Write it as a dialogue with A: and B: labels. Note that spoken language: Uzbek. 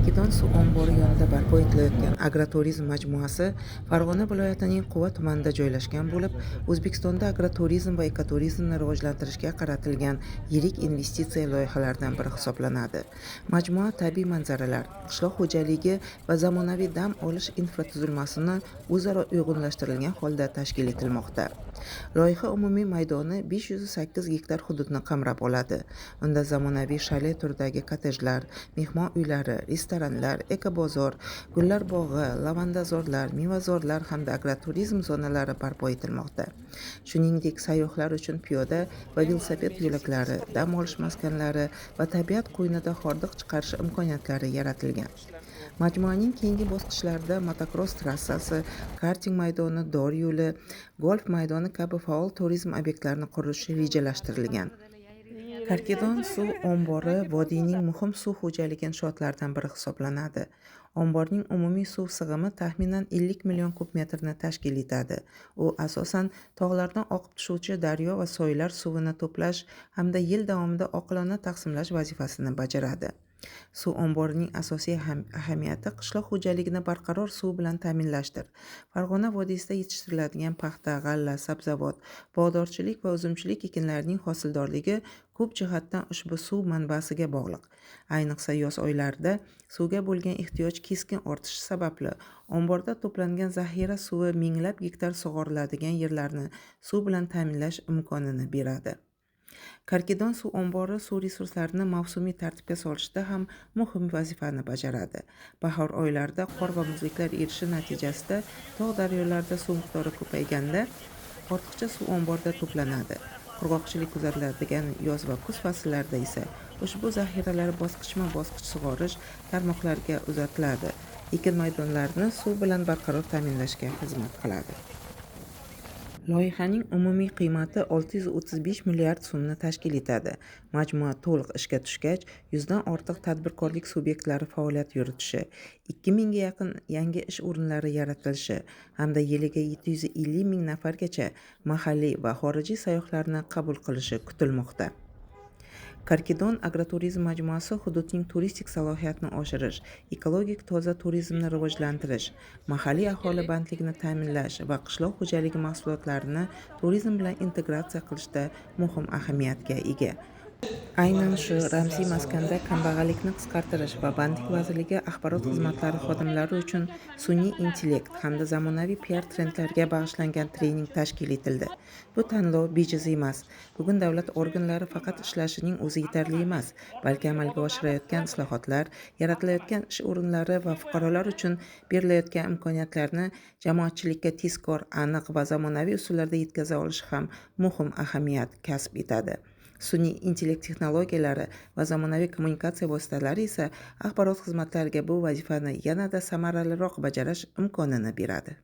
A: Karkidon suv ombori yonida barpo etilayotgan agroturizm majmuasi Farg'ona viloyatining Quva tumanida joylashgan bo'lib, O'zbekistonda agroturizm va ekoturizmni rivojlantirishga qaratilgan yirik investitsiya loyihalaridan biri hisoblanadi. Majmua tabiiy manzaralar, qishloq xo'jaligi va zamonaviy dam olish infratuzilmasini o'zaro uyg'unlashtirilgan holda tashkil etilmoqda. Loyiha umumiy maydoni 508 gektar hududni qamrab oladi. Unda zamonaviy shale turidagi kottejlar, mehmon uylari, restoranlar, ekobozor, gullar bog'i, lavandazorlar, mevazorlar hamda agroturizm zonalari barpo etilmoqda. Shuningdek, sayyohlar uchun piyoda va velosiped yo'laklari, dam olish maskanlari va tabiat qo'ynida hordiq chiqarish imkoniyatlari yaratilgan. Majmuaning keyingi bosqichlarida motokross trassasi, karting maydoni, dor yo'li, golf maydoni kabi faol turizm obyektlarini qurish rejalashtirilgan. Karkidon suv ombori vodiyning muhim suv xo'jaligi inshootlaridan biri hisoblanadi. Omborning umumiy suv sig'imi taxminan 50 million kub metrni tashkil etadi. U asosan tog'lardan oqib tushuvchi daryo va soylar suvini to'plash hamda yil davomida oqilona taqsimlash vazifasini bajaradi. Suv omborining asosiy ahamiyati qishloq xo'jaligini barqaror suv bilan ta'minlashdir. Farg'ona vodiysida yetishtiriladigan paxta, g'alla, sabzavot, bog'dorchilik va uzumchilik ekinlarining hosildorligi ko'p jihatdan ushbu suv manbasiga bog'liq. Ayniqsa yoz oylarida suvga bo'lgan ehtiyoj keskin ortishi sababli omborda to'plangan zaxira suvi minglab gektar sug'oriladigan yerlarni suv bilan ta'minlash imkonini beradi. Karkidon suv ombori suv resurslarini mavsumiy tartibga solishda ham muhim vazifani bajaradi. Bahor oylarida qor va muzliklar erishi natijasida tog' daryolarda suv miqdori ko'payganda ortiqcha suv omborda to'planadi. Qurg'oqchilik kuzatiladigan yoz va kuz fasllarida esa ushbu zaxiralar bosqichma-bosqich sug'orish tarmoqlariga uzatiladi. Ekin maydonlarini suv bilan barqaror ta'minlashga xizmat qiladi. Loyihaning umumiy qiymati 635 milliard so'mni tashkil etadi. Majmua to'liq ishga tushgach, 100 dan ortiq tadbirkorlik subyektlari faoliyat yuritishi, 2000 ga yaqin yangi ish o'rinlari yaratilishi hamda yiliga 750 ming nafargacha mahalliy va xorijiy sayyohlarni qabul qilishi kutilmoqda. Karkidon agroturizm majmuasi hududning turistik salohiyatini oshirish, ekologik toza turizmni rivojlantirish, mahalliy aholi bandligini ta'minlash va qishloq xo'jaligi mahsulotlarini turizm bilan integratsiya qilishda muhim ahamiyatga ega. Aynan shu ramziy maskanda kambag'allikni qisqartirish va Bandlik vazirligi axborot xizmatlari xodimlari uchun sun'iy intellekt hamda zamonaviy PR trendlarga bag'ishlangan trening tashkil etildi. Bu tanlov bejiz emas. Bugun davlat organlari faqat ishlashining o'zi yetarli emas, balki amalga oshirayotgan islohotlar, yaratilayotgan ish o'rinlari va fuqarolar uchun berilayotgan imkoniyatlarni jamoatchilikka tezkor, aniq va zamonaviy usullarda yetkaza olish ham muhim ahamiyat kasb etadi. Sun'iy intellekt texnologiyalari va zamonaviy kommunikatsiya vositalari esa axborot xizmatlariga bu vazifani yanada samaraliroq bajarish imkonini beradi.